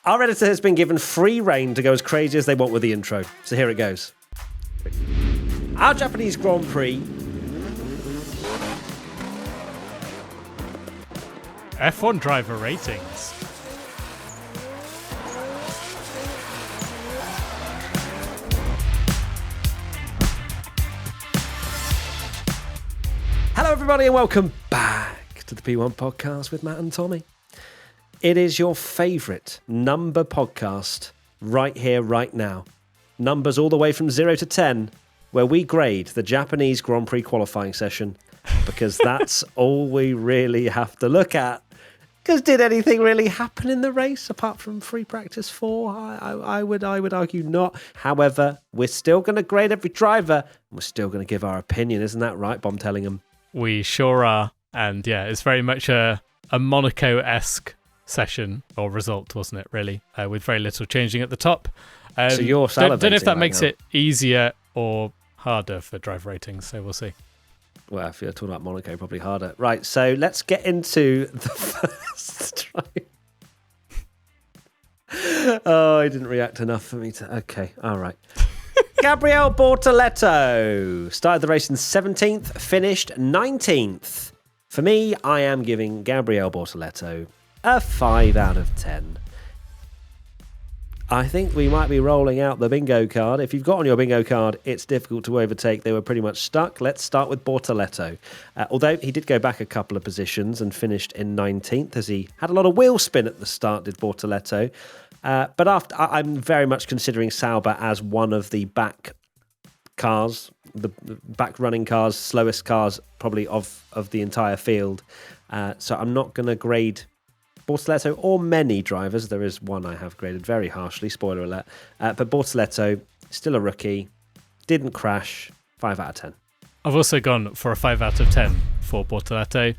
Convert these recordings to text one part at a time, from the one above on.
Our editor has been given free rein to go as crazy as they want with the intro. So here it goes. Our Japanese Grand Prix. F1 driver ratings. Hello, everybody, and welcome back to the P1 podcast with Matt and Tommy. It is your favourite number podcast right here, right now. Numbers all the way from 0 to 10, where we grade the Japanese Grand Prix qualifying session, because that's all we really have to look at. Because did anything really happen in the race apart from free practice 4? I would argue not. However, we're still going to grade every driver, and we're still going to give our opinion. Isn't that right, Bomb Tellingham? We sure are. And yeah, it's very much a Monaco-esque session or result, wasn't it, really? With very little changing at the top. So you're salivating. Don't know if that right makes now. it easier or harder for drive ratings, so we'll see. Well, if you're talking about Monaco, probably harder. Right, so let's get into the first drive. Oh, I didn't react enough for me to... Okay, all right. Gabriele Bortoleto started the race in 17th, finished 19th. For me, I am giving Gabriele Bortoleto a 5 out of 10. I think we might be rolling out the bingo card. If you've got on your bingo card, it's difficult to overtake. They were pretty much stuck. Let's start with Bortoleto. Although he did go back a couple of positions and finished in 19th, as he had a lot of wheel spin at the start, did Bortoleto. But I'm very much considering Sauber as one of the back cars, the back running cars, slowest cars probably of the entire field. So I'm not going to grade Bortoleto or many drivers. There is one I have graded very harshly, spoiler alert. But Bortoleto, still a rookie, didn't crash, 5 out of 10. I've also gone for a 5 out of 10 for Bortoleto.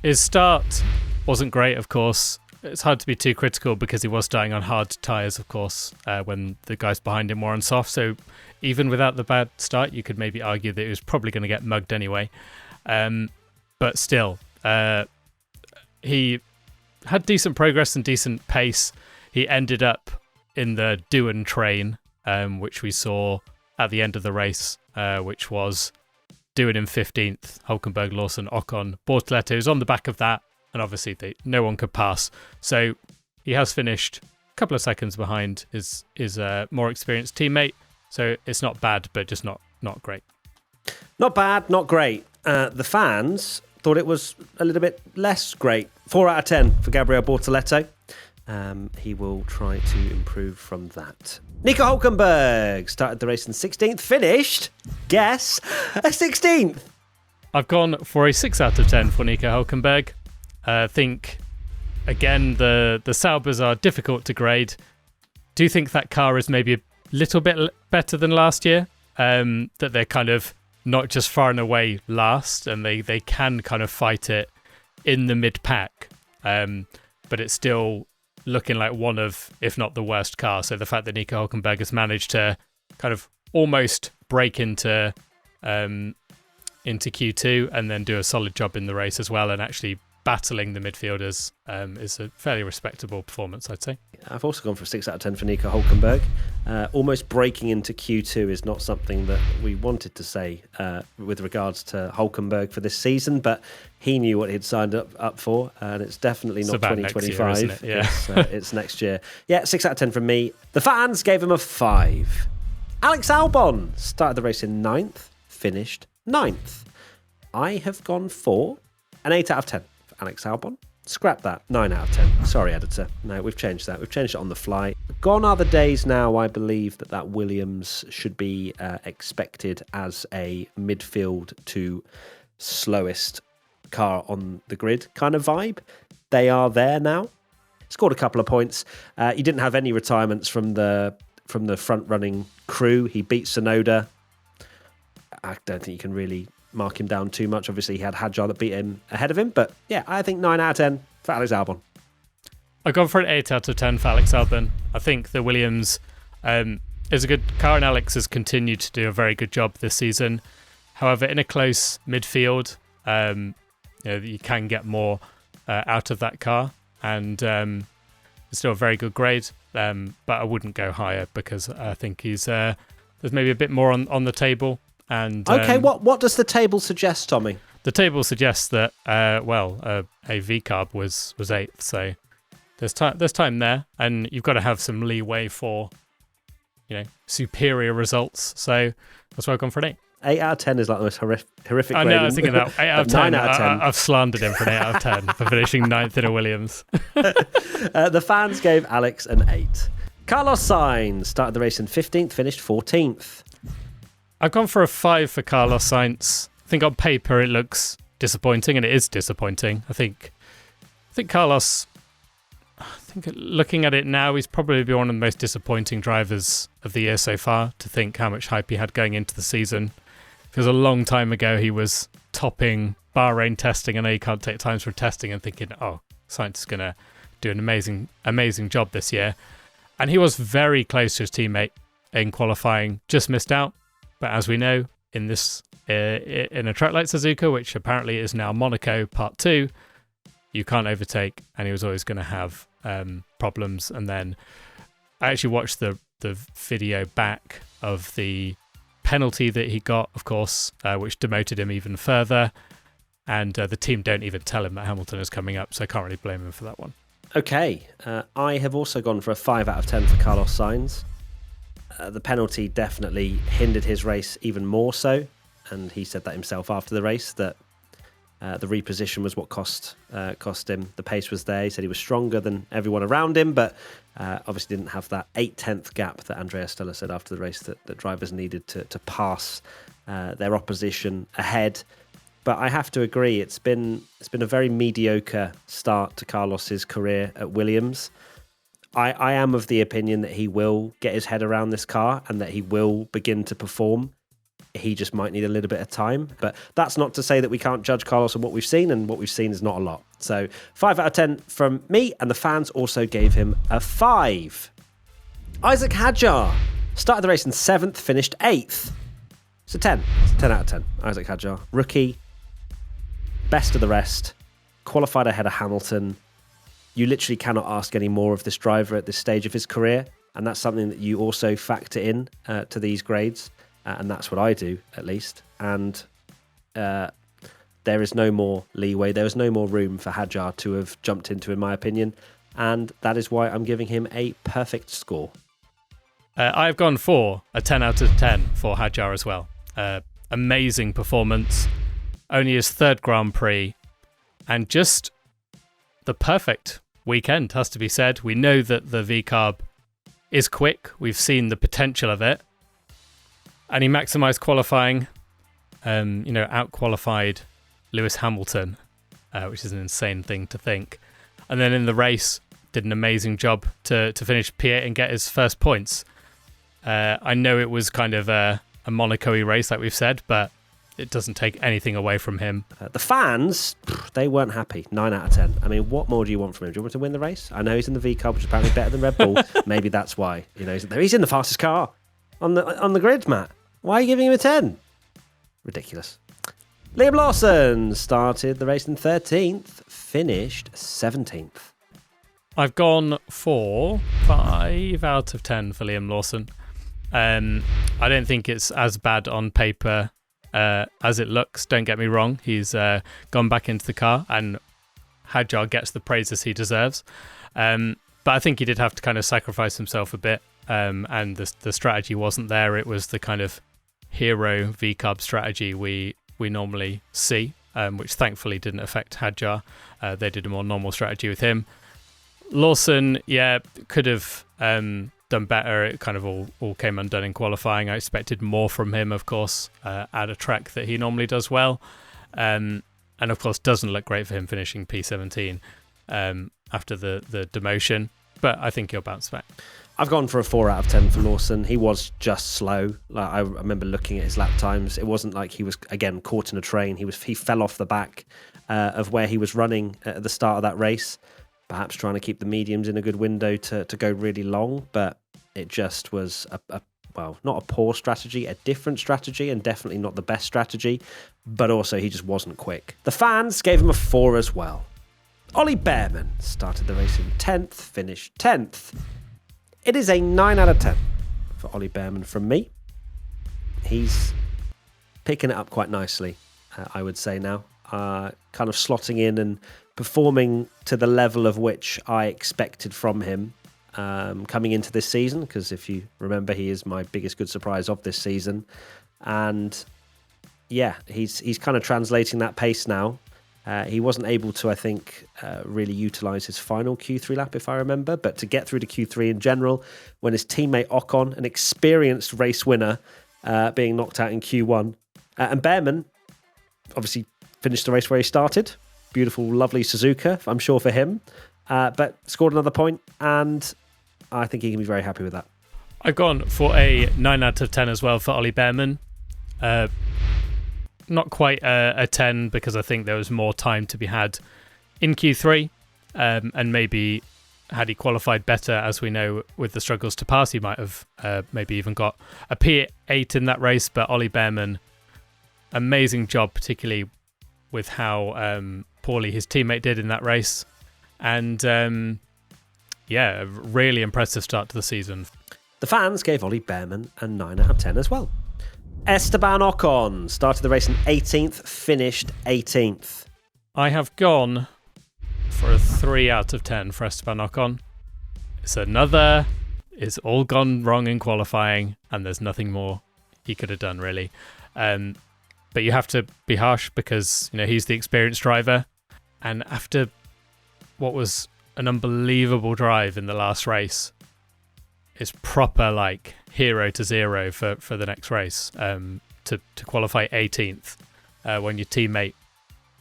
His start wasn't great, of course. It's hard to be too critical because he was starting on hard tyres, of course, when the guys behind him were on soft. So even without the bad start, you could maybe argue that he was probably going to get mugged anyway. But still, he had decent progress and decent pace. He ended up in the Duan train, which we saw at the end of the race, which was Duan in 15th, Hulkenberg, Lawson, Ocon. Bortoleto is on the back of that. And obviously, no one could pass. So he has finished a couple of seconds behind his more experienced teammate. So it's not bad, but just not great. Not bad, not great. The fans thought it was a little bit less great. 4 out of 10 for Gabriele Bortoleto. He will try to improve from that. Nico Hulkenberg started the race in 16th, finished, guess, a 16th. I've gone for a 6 out of 10 for Nico Hulkenberg. I think, again, the Saubers are difficult to grade. Do you think that car is maybe a little bit better than last year? That they're kind of not just far and away last, and they can kind of fight it in the mid-pack. But it's still looking like one of, if not the worst car. So the fact that Nico Hulkenberg has managed to kind of almost break into Q2 and then do a solid job in the race as well, and actually battling the midfielders is a fairly respectable performance, I'd say. I've also gone for a 6 out of 10 for Nico Hulkenberg. Almost breaking into Q2 is not something that we wanted to say with regards to Hulkenberg for this season, but he knew what he'd signed up for, and it's definitely not 2025. Next year, isn't it? Yeah. It's next year. Yeah, 6 out of 10 from me. The fans gave him a 5. Alex Albon started the race in 9th, finished 9th. I have gone for an 8 out of 10. Alex Albon. Scrap that. 9 out of 10. Sorry, editor. No, we've changed that. We've changed it on the fly. Gone are the days now, I believe, that Williams should be expected as a midfield to slowest car on the grid kind of vibe. They are there now. Scored a couple of points. He didn't have any retirements from the front-running crew. He beat Tsunoda. I don't think you can really mark him down too much. Obviously, he had Hadjar that beat him ahead of him. But yeah, I think 9 out of 10 for Alex Albon. I've gone for an 8 out of 10 for Alex Albon. I think the Williams is a good car, and Alex has continued to do a very good job this season. However, in a close midfield, you can get more out of that car. And still a very good grade, but I wouldn't go higher because I think he's there's maybe a bit more on the table. And okay, what does the table suggest, Tommy? The table suggests that a V-carb was 8th, so there's time there, and you've got to have some leeway for superior results. So that's why I've gone for an 8. 8 out of 10 is like the most horrific I grade. know, I was thinking that. 8 out of 10. 9 out of 10. I've slandered him for an 8 out of 10 for finishing 9th in a Williams. The fans gave Alex an 8. Carlos Sainz started the race in 15th, finished 14th. I've gone for a 5 for Carlos Sainz. I think on paper it looks disappointing, and it is disappointing. I think Carlos, looking at it now, he's probably been one of the most disappointing drivers of the year so far, to think how much hype he had going into the season. Because a long time ago he was topping Bahrain testing. I know you can't take times from testing, and thinking, oh, Sainz is going to do an amazing job this year. And he was very close to his teammate in qualifying, just missed out. But as we know, in this in a track like Suzuka, which apparently is now Monaco Part 2, you can't overtake, and he was always going to have problems. And then I actually watched the video back of the penalty that he got, of course, which demoted him even further. And the team don't even tell him that Hamilton is coming up, so I can't really blame him for that one. Okay, I have also gone for a 5 out of 10 for Carlos Sainz. The penalty definitely hindered his race even more so, and he said that himself after the race, that the reposition was what cost him. The pace was there. He said he was stronger than everyone around him, but obviously didn't have that 8/10 gap that Andrea Stella said after the race that drivers needed to pass their opposition ahead. But I have to agree, it's been a very mediocre start to Carlos's career at Williams. I am of the opinion that he will get his head around this car and that he will begin to perform. He just might need a little bit of time. But that's not to say that we can't judge Carlos on what we've seen, and what we've seen is not a lot. So 5 out of 10 from me, and the fans also gave him a 5. Isaac Hadjar started the race in 7th, finished 8th. It's a 10. It's a 10 out of 10. Isaac Hadjar, rookie, best of the rest, qualified ahead of Hamilton. You literally cannot ask any more of this driver at this stage of his career, and that's something that you also factor in to these grades, and that's what I do, at least. And there is no more leeway, there is no more room for Hadjar to have jumped into, in my opinion, and that is why I'm giving him a perfect score. I've gone for a 10 out of 10 for Hadjar as well. Amazing performance, only his 3rd Grand Prix, and just the perfect weekend, has to be said. We know that the V-carb is quick. We've seen the potential of it. And he maximised qualifying, out-qualified Lewis Hamilton, which is an insane thing to think. And then in the race, did an amazing job to finish P8 and get his first points. I know it was kind of a Monaco-y race, like we've said, but it doesn't take anything away from him. The fans, they weren't happy. 9 out of 10. I mean, what more do you want from him? Do you want him to win the race? I know he's in the V-carb, which is apparently better than Red Bull. Maybe that's why. He's in the fastest car on the grid, Matt. Why are you giving him a 10? Ridiculous. Liam Lawson started the race in 13th, finished 17th. I've gone for 5 out of 10 for Liam Lawson. I don't think it's as bad on paper as it looks. Don't get me wrong. He's gone back into the car, and Hadjar gets the praises he deserves. But I think he did have to kind of sacrifice himself a bit, and the strategy wasn't there. It was the kind of hero V-carb strategy we normally see, which thankfully didn't affect Hadjar. They did a more normal strategy with him. Lawson, could have done better. It kind of all came undone in qualifying. I expected more from him, of course, at a track that he normally does well. And of course, doesn't look great for him finishing P17 after the demotion. But I think he'll bounce back. I've gone for a 4 out of 10 for Lawson. He was just slow. Like, I remember looking at his lap times. It wasn't like he was, again, caught in a train. He fell off the back of where he was running at the start of that race. Perhaps trying to keep the mediums in a good window to go really long, but it just was not a poor strategy, a different strategy, and definitely not the best strategy, but also he just wasn't quick. The fans gave him a 4 as well. Ollie Bearman started the race in 10th, finished 10th. It is a 9 out of 10 for Ollie Bearman from me. He's picking it up quite nicely, I would say now. Kind of slotting in and performing to the level of which I expected from him coming into this season, because if you remember, he is my biggest good surprise of this season. And yeah, he's kind of translating that pace now. He wasn't able to, I think, really utilise his final Q3 lap, if I remember. But to get through to Q3 in general, when his teammate Ocon, an experienced race winner, being knocked out in Q1. And Bearman, obviously, finished the race where he started. Beautiful, lovely Suzuka, I'm sure, for him. But scored another point, and I think he can be very happy with that. I've gone for a 9 out of 10 as well for Ollie Bearman. Not quite a 10, because I think there was more time to be had in Q3, and maybe had he qualified better, as we know with the struggles to pass, he might have maybe even got a P8 in that race. But Ollie Bearman, amazing job, particularly with how poorly his teammate did in that race. And a really impressive start to the season. The fans gave Ollie Bearman a 9 out of 10 as well. Esteban Ocon started the race in 18th, finished 18th. I have gone for a 3 out of 10 for Esteban Ocon. It's all gone wrong in qualifying, and there's nothing more he could have done, really. But you have to be harsh, because he's the experienced driver, and after what was an unbelievable drive in the last race, it's proper like hero to zero for the next race, to qualify 18th when your teammate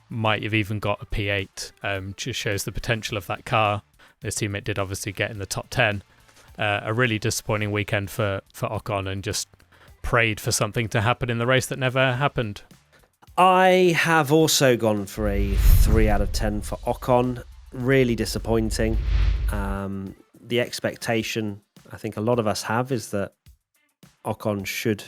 might have even got a P8. Just shows the potential of that car. His teammate did obviously get in the top 10. A really disappointing weekend for Ocon, and just prayed for something to happen in the race that never happened. I have also gone for a 3 out of 10 for Ocon. Really disappointing. The expectation I think a lot of us have is that Ocon should,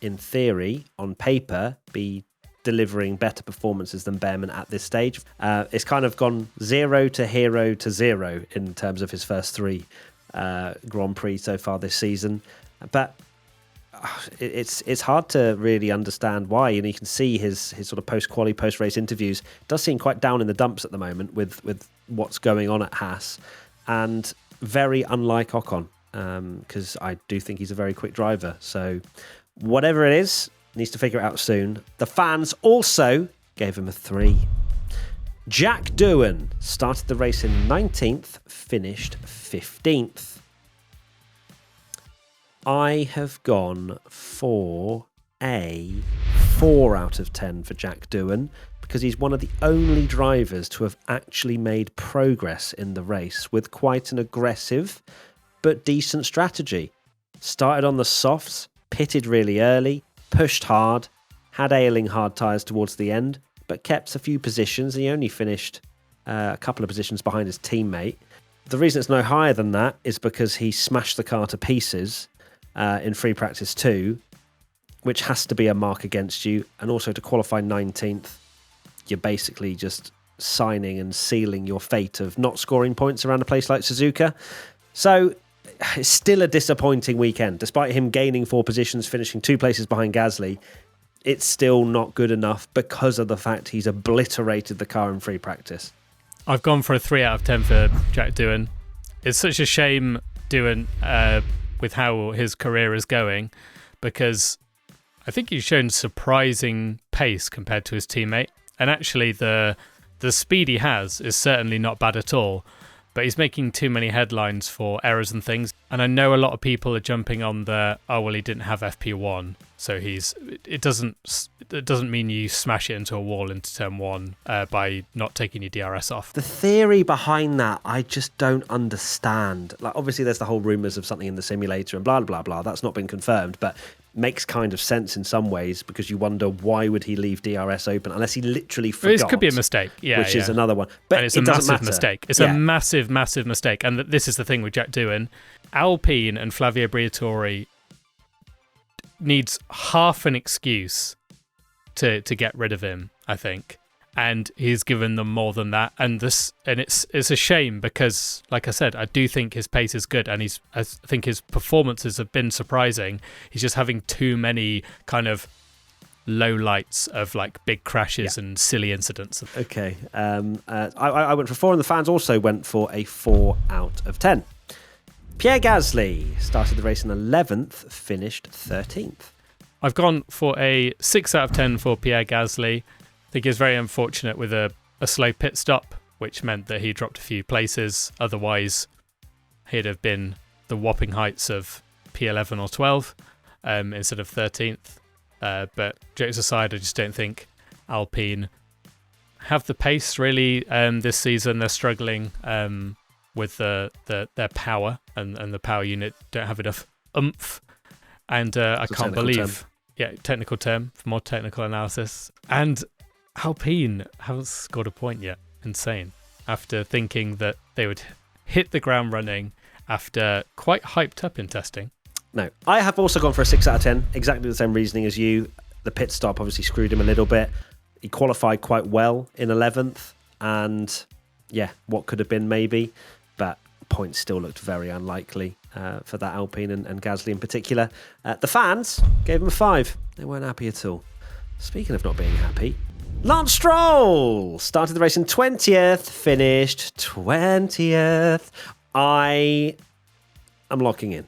in theory, on paper, be delivering better performances than Bearman at this stage. It's kind of gone 0 to hero to 0 in terms of his first 3 Grand Prix so far this season. But it's hard to really understand why. And you can see his sort of post-quali, post-race interviews does seem quite down in the dumps at the moment with what's going on at Haas, and very unlike Ocon, because I do think he's a very quick driver. So whatever it is, needs to figure it out soon. The fans also gave him a 3. Jack Doohan started the race in 19th, finished 15th. I have gone for a 4 out of 10 for Jack Doohan, because he's one of the only drivers to have actually made progress in the race with quite an aggressive but decent strategy. Started on the softs, pitted really early, pushed hard, had ailing hard tyres towards the end, but kept a few positions. He only finished a couple of positions behind his teammate. The reason it's no higher than that is because he smashed the car to pieces in free practice 2, which has to be a mark against you. And also to qualify 19th, you're basically just signing and sealing your fate of not scoring points around a place like Suzuka. So it's still a disappointing weekend. Despite him gaining 4 positions, finishing 2 places behind Gasly, it's still not good enough because of the fact he's obliterated the car in free practice. I've gone for a 3 out of 10 for Jack Doohan. It's such a shame, Doohan, with how his career is going, because I think he's shown surprising pace compared to his teammate. And actually, the speed he has is certainly not bad at all, but he's making too many headlines for errors and things. And I know a lot of people are jumping on he didn't have FP1, so it doesn't mean you smash it into a wall into turn 1 by not taking your DRS off. The theory behind that, I just don't understand. Like, obviously, there's the whole rumours of something in the simulator and blah, blah, blah. That's not been confirmed, but makes kind of sense in some ways, because you wonder why would he leave DRS open unless he literally forgot. This could be a mistake, which is another one. But and it's a massive mistake. It's a massive, massive mistake. And this is the thing with Jack Doohan. Alpine and Flavio Briatore needs half an excuse to get rid of him, I think. and he's given them more than that. And it's a shame because, like I said, I do think his pace is good, and I think his performances have been surprising. He's just having too many kind of low lights of like big crashes and silly incidents. Okay. I went for 4, and the fans also went for a 4 out of 10. Pierre Gasly started the race in 11th, finished 13th. I've gone for a 6 out of 10 for Pierre Gasly. I think he was very unfortunate with a slow pit stop, which meant that he dropped a few places. Otherwise, he'd have been the whopping heights of P11 or 12 instead of 13th. But jokes aside, I just don't think Alpine have the pace really this season. They're struggling with their power, and the power unit don't have enough oomph. And I can't believe, technical term for more technical analysis. And Alpine haven't scored a point yet. Insane. After thinking that they would hit the ground running after quite hyped up in testing. No, I have also gone for a 6 out of 10. Exactly the same reasoning as you. The pit stop obviously screwed him a little bit. He qualified quite well in 11th. And yeah, what could have been maybe. But points still looked very unlikely for that Alpine and Gasly in particular. The fans gave him a 5. They weren't happy at all. Speaking of not being happy, Lance Stroll started the race in 20th, finished 20th. I am locking in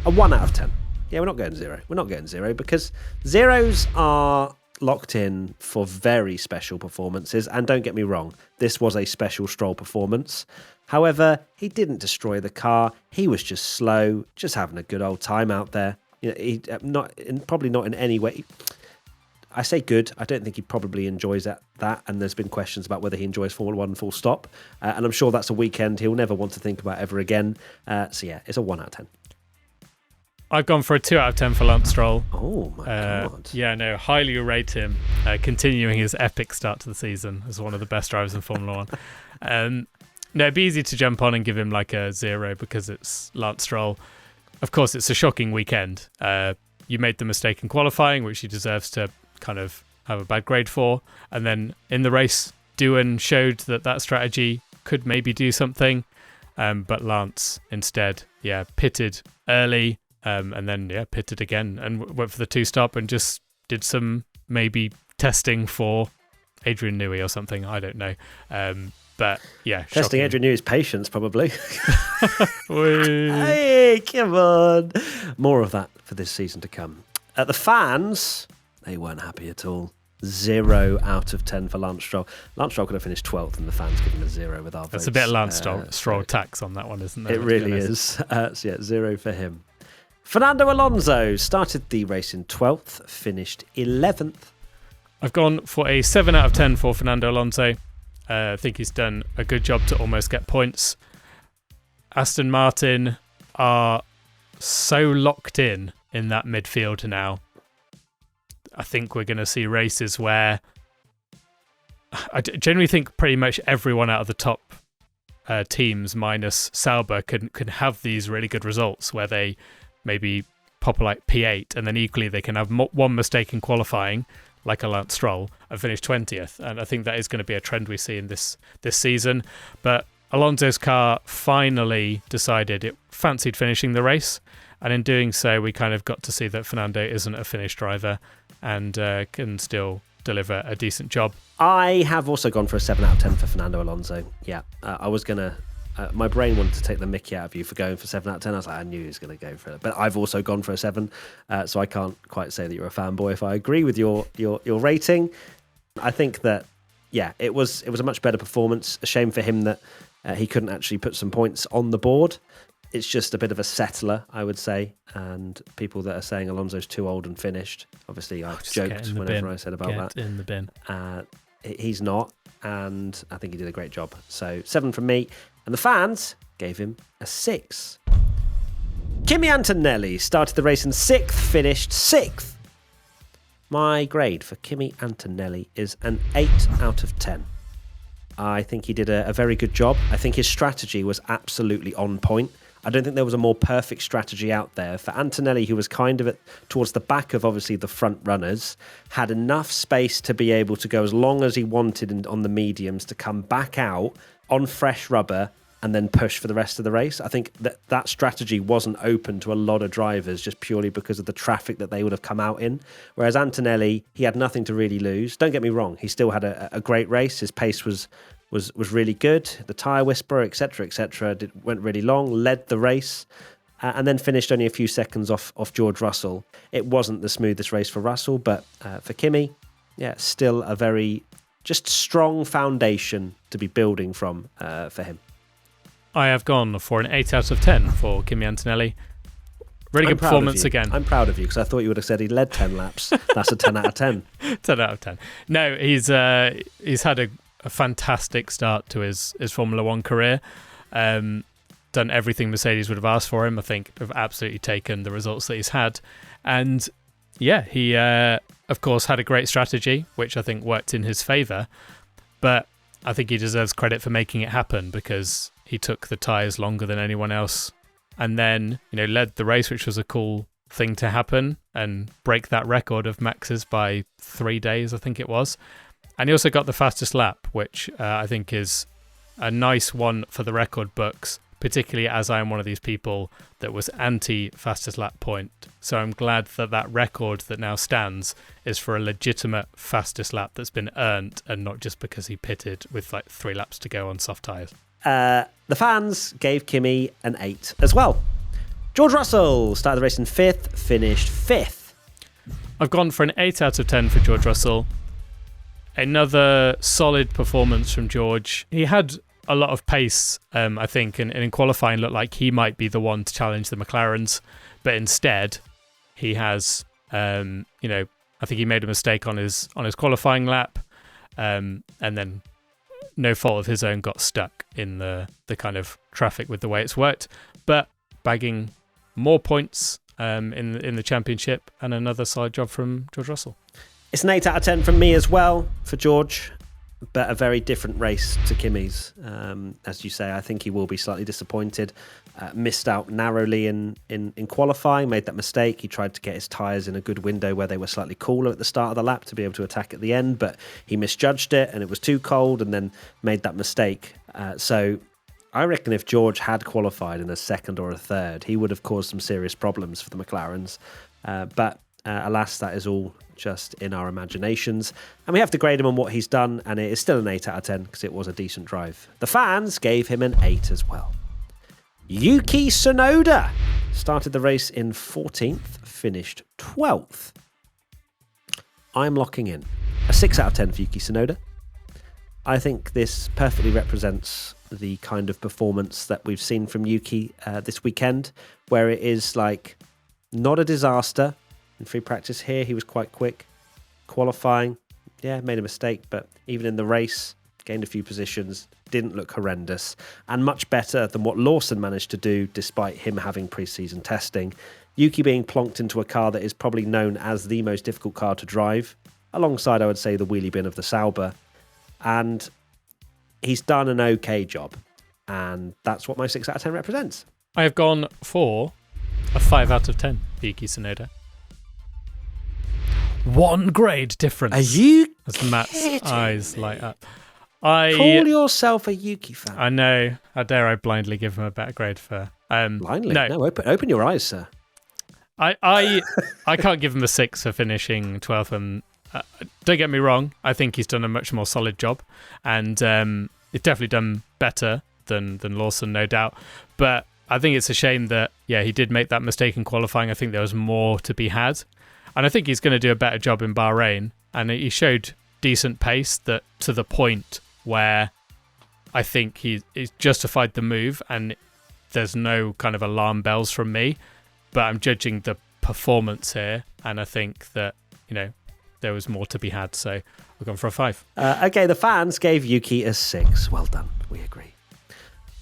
a 1 out of 10. Yeah, we're not getting 0. We're not getting 0 because zeros are locked in for very special performances. And don't get me wrong, this was a special Stroll performance. However, he didn't destroy the car. He was just slow, just having a good old time out there. You know, probably not in any way. I say good. I don't think he probably enjoys that. And there's been questions about whether he enjoys Formula 1 full stop. And I'm sure that's a weekend he'll never want to think about ever again. So yeah, it's a 1 out of 10. I've gone for a 2 out of 10 for Lance Stroll. Oh my God. Yeah, no, highly rate him. Continuing his epic start to the season as one of the best drivers in Formula 1. No, it'd be easy to jump on and give him like a 0 because it's Lance Stroll. Of course, it's a shocking weekend. You made the mistake in qualifying, which he deserves to kind of have a bad grade for. And then in the race, Doohan showed that strategy could maybe do something. But Lance instead, pitted early. And then, pitted again and went for the 2-stop and just did some maybe testing for Adrian Newey or something. I don't know. But yeah, testing shocking. Adrian Newey's patience, probably. Hey, come on. More of that for this season to come. The fans, they weren't happy at all. 0 out of 10 for Lance Stroll. Lance Stroll could have finished 12th and the fans giving him a 0 with our votes. That's a bit of Lance Stroll tax on that one, isn't there? It really is. So 0 for him. Fernando Alonso started the race in 12th, finished 11th. I've gone for a 7 out of 10 for Fernando Alonso. I think he's done a good job to almost get points. Aston Martin are so locked in that midfield now. I think we're going to see races where I generally think pretty much everyone out of the top teams minus Sauber can have these really good results where they maybe pop like P8 and then equally they can have one mistake in qualifying like a Lance Stroll and finish 20th. And I think that is going to be a trend we see in this season. But Alonso's car finally decided it fancied finishing the race. And in doing so, we kind of got to see that Fernando isn't a finished driver and can still deliver a decent job. I have also gone for a 7 out of 10 for Fernando Alonso. Yeah, I was going to... my brain wanted to take the mickey out of you for going for 7 out of 10. I was like, I knew he was going to go for it. But I've also gone for a 7. So I can't quite say that you're a fanboy if I agree with your rating. I think that, it was a much better performance. A shame for him that he couldn't actually put some points on the board. It's just a bit of a settler, I would say. And people that are saying Alonso's too old and finished. Obviously, I joked whenever I said about that. In the bin. He's not. And I think he did a great job. So 7 from me. And the fans gave him a 6. Kimi Antonelli started the race in 6th, finished 6th. My grade for Kimi Antonelli is an 8 out of 10. I think he did a very good job. I think his strategy was absolutely on point. I don't think there was a more perfect strategy out there. For Antonelli, who was kind of towards the back of obviously the front runners, had enough space to be able to go as long as he wanted on the mediums to come back out on fresh rubber and then push for the rest of the race. I think that strategy wasn't open to a lot of drivers just purely because of the traffic that they would have come out in. Whereas Antonelli, he had nothing to really lose. Don't get me wrong, he still had a great race. His pace was really good. The tyre whisperer, etc., went really long, led the race, and then finished only a few seconds off George Russell. It wasn't the smoothest race for Russell, but for Kimi, still a very just strong foundation to be building from for him. I have gone for an 8 out of 10 for Kimi Antonelli. Really good performance again. I'm proud of you because I thought you would have said he led 10 laps. That's a 10 out of 10. 10 out of 10. No, he's had a fantastic start to his Formula One career. Done everything Mercedes would have asked for him. I think have absolutely taken the results that he's had. And yeah, he of course had a great strategy, which I think worked in his favour. But I think he deserves credit for making it happen because he took the tyres longer than anyone else and then, led the race, which was a cool thing to happen and break that record of Max's by 3 days, I think it was. And he also got the fastest lap, which I think is a nice one for the record books, particularly as I am one of these people that was anti-fastest lap point. So I'm glad that record that now stands is for a legitimate fastest lap that's been earned and not just because he pitted with 3 laps to go on soft tyres. The fans gave Kimi an 8 as well. George Russell started the race in 5th, finished 5th. I've gone for an 8 out of 10 for George Russell. Another solid performance from George. He had a lot of pace, I think, and in qualifying looked like he might be the one to challenge the McLarens, but instead he has, I think he made a mistake on his qualifying lap, and then no fault of his own got stuck in the kind of traffic with the way it's worked, but bagging more points in the championship and another solid job from George Russell. It's an 8 out of 10 from me as well for George, but a very different race to Kimi's. As you say, I think he will be slightly disappointed. Missed out narrowly in qualifying, made that mistake. He tried to get his tyres in a good window where they were slightly cooler at the start of the lap to be able to attack at the end, but he misjudged it and it was too cold and then made that mistake. So I reckon if George had qualified in a second or a third, he would have caused some serious problems for the McLarens. But alas, that is all just in our imaginations. And we have to grade him on what he's done, and it is still an 8 out of 10 because it was a decent drive. The fans gave him an 8 as well. Yuki Tsunoda started the race in 14th, finished 12th. I'm locking in a 6 out of 10 for Yuki Tsunoda. I think this perfectly represents the kind of performance that we've seen from Yuki this weekend, where it is not a disaster. In free practice here, he was quite quick. Qualifying, made a mistake, but even in the race, gained a few positions, didn't look horrendous, and much better than what Lawson managed to do despite him having pre-season testing. Yuki being plonked into a car that is probably known as the most difficult car to drive, alongside, I would say, the wheelie bin of the Sauber, and he's done an okay job, and that's what my 6 out of 10 represents. I have gone for a 5 out of 10 for Yuki Tsunoda. 1 grade difference. Are you as Matt's eyes light up. Call yourself a Yuki fan. I know. How dare I blindly give him a better grade for... Blindly? No, open your eyes, sir. I can't give him a 6 for finishing 12th. And don't get me wrong, I think he's done a much more solid job. And he's definitely done better than Lawson, no doubt. But I think it's a shame that, he did make that mistake in qualifying. I think there was more to be had. And I think he's going to do a better job in Bahrain. And he showed decent pace that to the point where I think he's justified the move and there's no kind of alarm bells from me. But I'm judging the performance here. And I think that, there was more to be had. So I've gone for a 5. Okay, the fans gave Yuki a 6. Well done. We agree.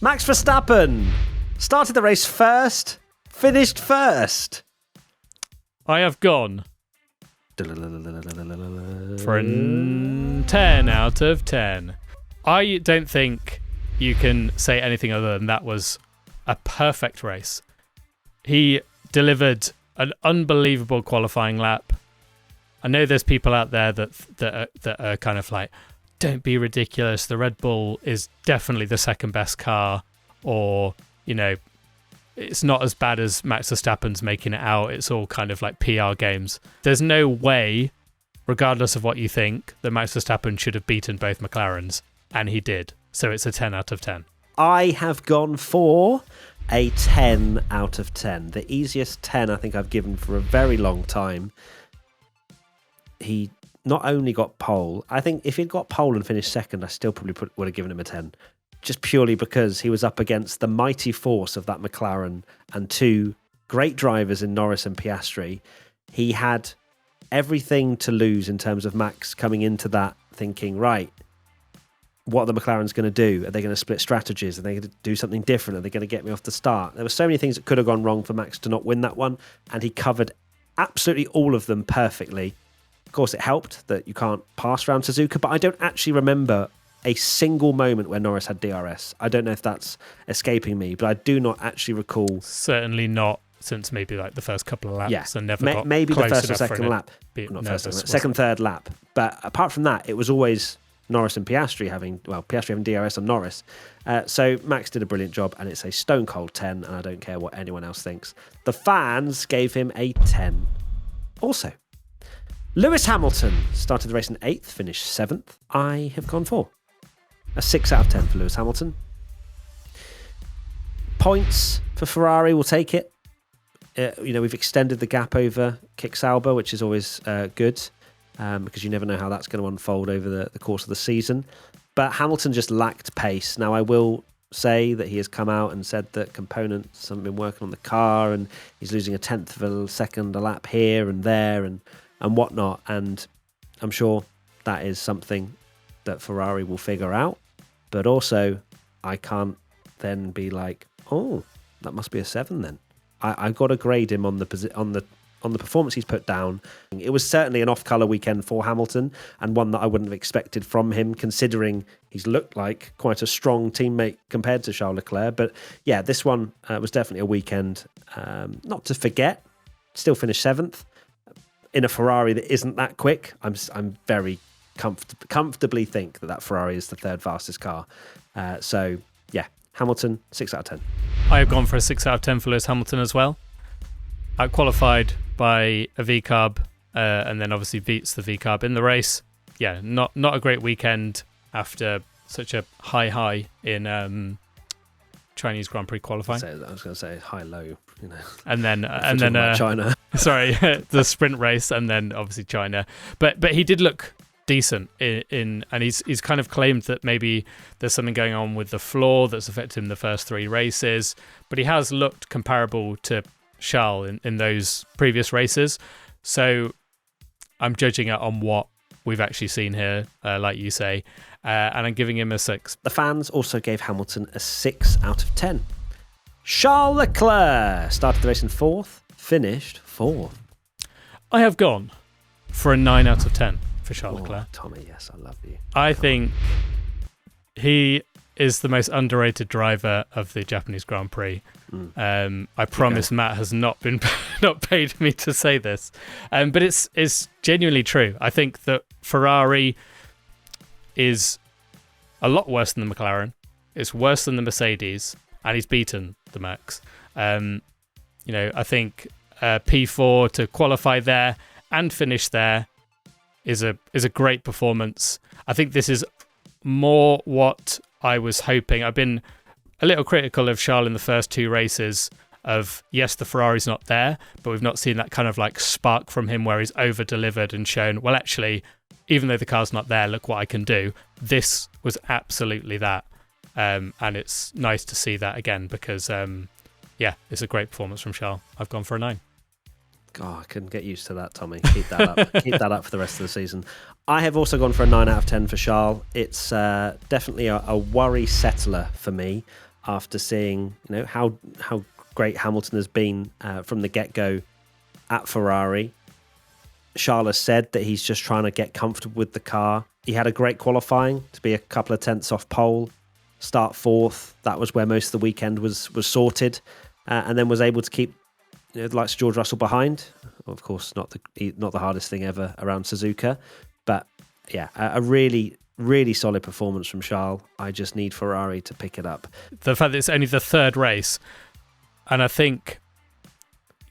Max Verstappen started the race first, finished first. I have gone for a 10 out of 10. I don't think you can say anything other than that was a perfect race. He delivered an unbelievable qualifying lap. I know there's people out there that are kind of like, don't be ridiculous. The Red Bull is definitely the second best car, or, you know, it's not as bad as Max Verstappen's making it out. It's all kind of like PR games. There's no way, regardless of what you think, that Max Verstappen should have beaten both McLarens, and he did. So it's a 10 out of 10. I have gone for a 10 out of 10. The easiest 10 I think I've given for a very long time. He not only got pole, I think if he'd got pole and finished second, I still probably would have given him a 10. Just purely because he was up against the mighty force of that McLaren and two great drivers in Norris and Piastri. He had everything to lose in terms of Max coming into that thinking, right, what are the McLarens going to do? Are they going to split strategies? Are they going to do something different? Are they going to get me off the start? There were so many things that could have gone wrong for Max to not win that one, and he covered absolutely all of them perfectly. Of course, it helped that you can't pass around Suzuka, but I don't actually remember a single moment where Norris had DRS. I don't know if that's escaping me, but I do not actually recall. Certainly not since maybe like the first couple of laps. Yeah, and never got maybe close the first or enough for second it lap. be Not nervous, first, second, third lap. But apart from that, it was always Norris and Piastri having DRS on Norris. So Max did a brilliant job, and it's a stone cold 10, and I don't care what anyone else thinks. The fans gave him a 10 also. Lewis Hamilton started the race in 8th, finished 7th. I have gone for a 6 out of 10 for Lewis Hamilton. Points for Ferrari, will take it. We've extended the gap over Kick Sauber, which is always good. Because you never know how that's going to unfold over the course of the season. But Hamilton just lacked pace. Now, I will say that he has come out and said that components haven't been working on the car, and he's losing a tenth of a second a lap here and there and whatnot. And I'm sure that is something that Ferrari will figure out. But also, I can't then be like, oh, that must be a 7 then. I've got to grade him on the performance he's put down. It was certainly an off-colour weekend for Hamilton, and one that I wouldn't have expected from him, considering he's looked like quite a strong teammate compared to Charles Leclerc. But yeah, this one was definitely a weekend not to forget. Still finished 7th in a Ferrari that isn't that quick. I'm very comfortably think that Ferrari is the third fastest car. So yeah, Hamilton, 6 out of 10. I have gone for a 6 out of 10 for Lewis Hamilton as well. Out-qualified by a V-carb, and then obviously beats the V-carb in the race. Yeah, not a great weekend after such a high in Chinese Grand Prix qualifying. I was going to say high-low, and then China. Sorry, the sprint race, and then obviously China. But he did look decent in and he's kind of claimed that maybe there's something going on with the floor that's affected him the first 3 races. But he has looked comparable to Charles in those previous races, so I'm judging it on what we've actually seen here, like you say, and I'm giving him a 6. The fans also gave Hamilton a 6 out of 10. Charles Leclerc started the race in 4th, finished 4th. I have gone for a 9 out of 10 for Charles Leclerc. Tommy, yes, I love you. I think he is the most underrated driver of the Japanese Grand Prix. I promise Matt has not paid me to say this, but it's genuinely true. I think that Ferrari is a lot worse than the McLaren. It's worse than the Mercedes, and he's beaten the Max. I think P4 to qualify there and finish there is a great performance. I think this is more what I was hoping. I've been a little critical of Charles in the first 2 races of, yes, the Ferrari's not there, but we've not seen that kind of like spark from him where he's over-delivered and shown, well, actually, even though the car's not there, look what I can do. This was absolutely that. And it's nice to see that again because, it's a great performance from Charles. I've gone for a 9. God, I couldn't get used to that, Tommy. Keep that up. Keep that up for the rest of the season. I have also gone for a 9 out of 10 for Charles. It's definitely a worry settler for me after seeing how great Hamilton has been from the get-go at Ferrari. Charles has said that he's just trying to get comfortable with the car. He had a great qualifying to be a couple of tenths off pole. start fourth. That was where most of the weekend was sorted, and then was able to keep the likes of George Russell behind. Of course, not the hardest thing ever around Suzuka, but yeah, a really, really solid performance from Charles. I just need Ferrari to pick it up. The fact that it's only the third race, and I think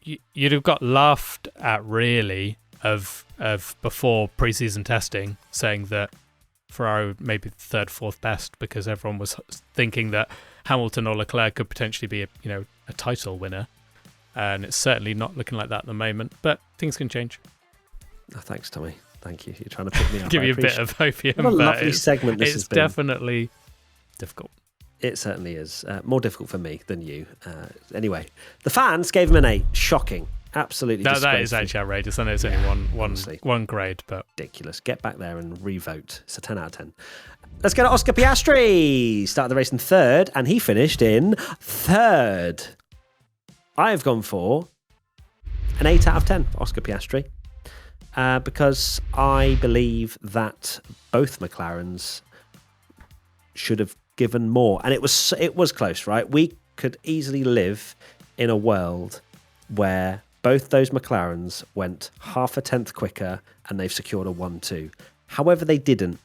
you'd have got laughed at really of before pre-season testing, saying that Ferrari may be the third, fourth best, because everyone was thinking that Hamilton or Leclerc could potentially be a title winner, and it's certainly not looking like that at the moment. But things can change. Oh, thanks, Tommy. Thank you. You're trying to pick me up. Give you a bit of opium. What a lovely segment this has been. It's definitely difficult. It certainly is. More difficult for me than you. Anyway, the fans gave him an 8. Shocking. Absolutely disgraceful. That is actually outrageous. I know it's only one grade, but ridiculous. Get back there and re-vote. It's a 10 out of 10. Let's go to Oscar Piastri. Started the race in third, and he finished in third. I have gone for an 8 out of 10 for Oscar Piastri, because I believe that both McLarens should have given more, and it was close, right? We could easily live in a world where both those McLarens went half a tenth quicker and they've secured a 1-2. However, they didn't,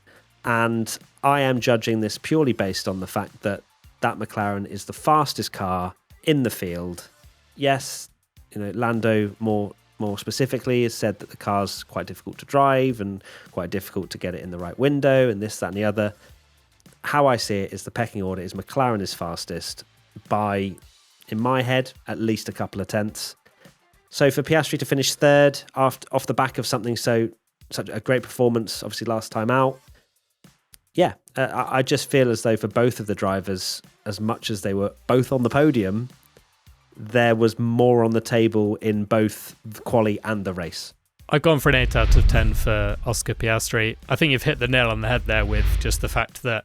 and I am judging this purely based on the fact that McLaren is the fastest car in the field. Yes, Lando more specifically has said that the car's quite difficult to drive and quite difficult to get it in the right window and this, that and the other. How I see it is the pecking order is McLaren is fastest by, in my head, at least a couple of tenths. So for Piastri to finish third off the back of such a great performance, obviously last time out, yeah, I just feel as though for both of the drivers, as much as they were both on the podium, there was more on the table in both the quali and the race. I've gone for an 8 out of 10 for Oscar Piastri. I think you've hit the nail on the head there with just the fact that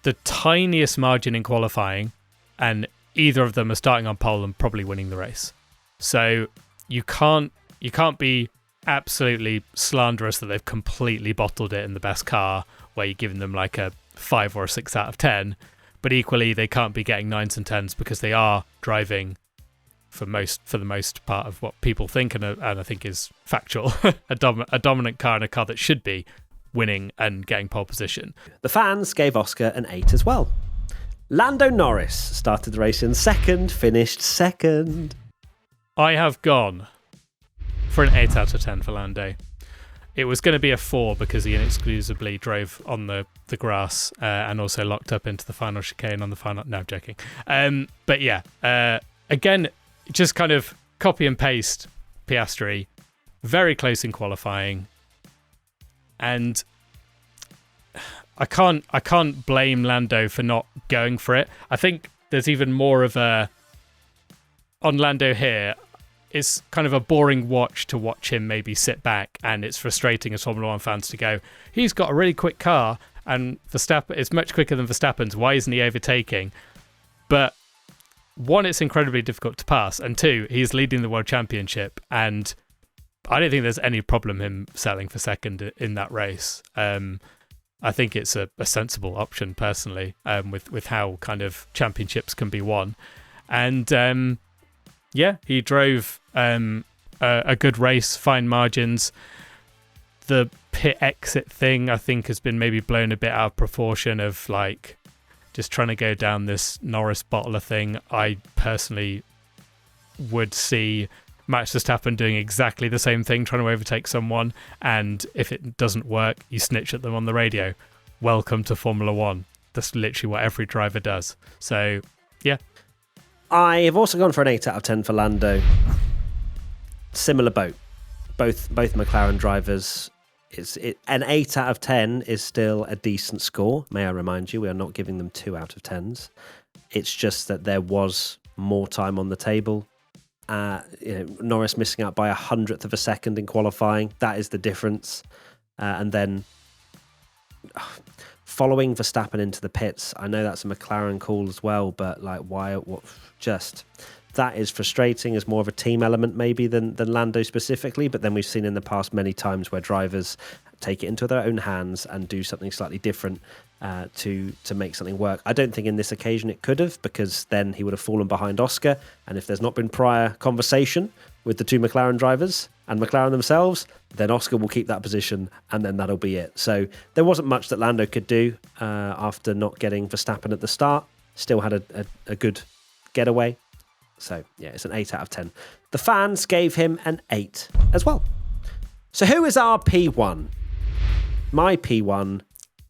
the tiniest margin in qualifying, and either of them are starting on pole and probably winning the race. So you can't be absolutely slanderous that they've completely bottled it in the best car, where you're giving them like a 5 or a 6 out of 10. But equally, they can't be getting 9s and 10s because they are driving for the most part of what people think, and I think is factual, a dominant car and a car that should be winning and getting pole position. The fans gave Oscar an 8 as well. Lando Norris started the race in second, finished second. I have gone for an 8 out of 10 for Lando. It was going to be a 4 because he inexcusably drove on the grass and also locked up into the final chicane on the final... No, I'm joking. But yeah, again, just kind of copy and paste Piastri. Very close in qualifying. And I can't blame Lando for not going for it. I think there's even more of a... On Lando here, it's kind of a boring watch to watch him maybe sit back, and it's frustrating as Formula 1 fans to go, he's got a really quick car and Verstappen is much quicker than Verstappen's. Why isn't he overtaking? But one, it's incredibly difficult to pass, and two, he's leading the World Championship, and I don't think there's any problem him settling for second in that race. I think it's a sensible option personally, with how kind of championships can be won. And yeah, he drove a good race, fine margins. The pit exit thing, I think, has been maybe blown a bit out of proportion of like just trying to go down this Norris bottler thing. I personally would see Max Verstappen doing exactly the same thing, trying to overtake someone, and if it doesn't work, you snitch at them on the radio. Welcome to Formula 1. That's literally what every driver does. So, yeah. I have also gone for an 8 out of 10 for Lando. Similar boat. Both McLaren drivers. An 8 out of 10 is still a decent score. May I remind you, we are not giving them 2 out of 10s. It's just that there was more time on the table. Norris missing out by 100th of a second in qualifying. That is the difference. And then following Verstappen into the pits. I know that's a McLaren call as well, but like, why? What? Just that is frustrating as more of a team element maybe than Lando specifically. But then we've seen in the past many times where drivers take it into their own hands and do something slightly different to make something work. I don't think in this occasion it could have, because then he would have fallen behind Oscar. And if there's not been prior conversation with the two McLaren drivers and McLaren themselves, then Oscar will keep that position and then that'll be it. So there wasn't much that Lando could do after not getting Verstappen at the start. Still had a good getaway. So yeah, it's an 8 out of 10. The fans gave him an 8 as well. So who is our P1? My P1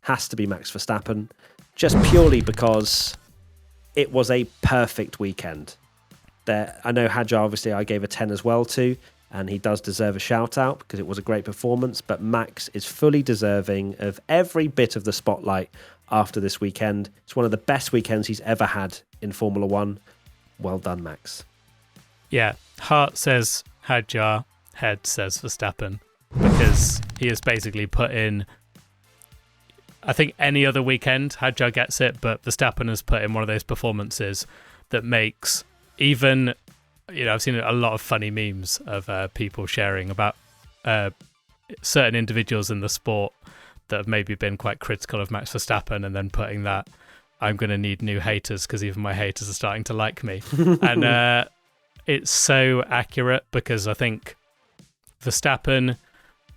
has to be Max Verstappen, just purely because it was a perfect weekend. I know Hadjar, obviously, I gave a 10 as well to, and he does deserve a shout out because it was a great performance, but Max is fully deserving of every bit of the spotlight after this weekend. It's one of the best weekends he's ever had in Formula One. Well done, Max. Yeah, heart says Hadjar, head says Verstappen, because he has basically put in, I think any other weekend Hadjar gets it, but Verstappen has put in one of those performances that makes even, I've seen a lot of funny memes of people sharing about certain individuals in the sport that have maybe been quite critical of Max Verstappen, and then putting that, I'm going to need new haters because even my haters are starting to like me. And it's so accurate, because I think Verstappen,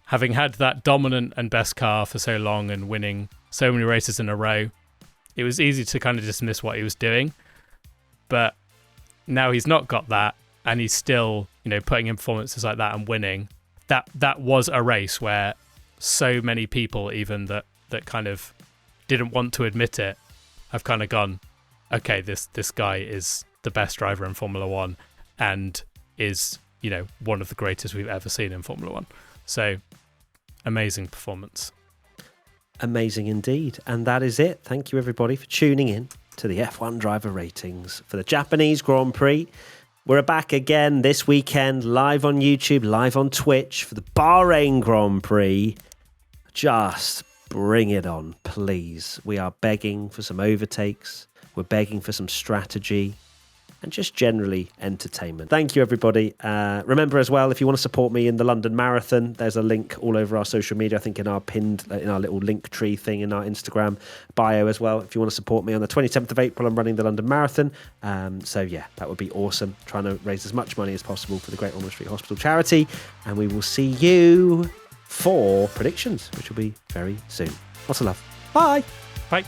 having had that dominant and best car for so long and winning so many races in a row, it was easy to kind of dismiss what he was doing. But now he's not got that, and he's still, putting in performances like that and winning. That was a race where so many people, even that kind of didn't want to admit it, have kind of gone, okay, this guy is the best driver in Formula One and is, one of the greatest we've ever seen in Formula One. So, amazing performance. Amazing indeed. And that is it. Thank you, everybody, for tuning in to the F1 driver ratings for the Japanese Grand Prix. We're back again this weekend, live on YouTube, live on Twitch for the Bahrain Grand Prix. Just bring it on, please. We are begging for some overtakes. We're begging for some strategy and just generally entertainment. Thank you, everybody. Remember as well, if you want to support me in the London Marathon, there's a link all over our social media, I think in our little link tree thing in our Instagram bio as well. If you want to support me on the 27th of April, I'm running the London Marathon. So yeah, that would be awesome. Trying to raise as much money as possible for the Great Ormond Street Hospital charity. And we will see you for predictions, which will be very soon. Lots of love. Bye. Bye.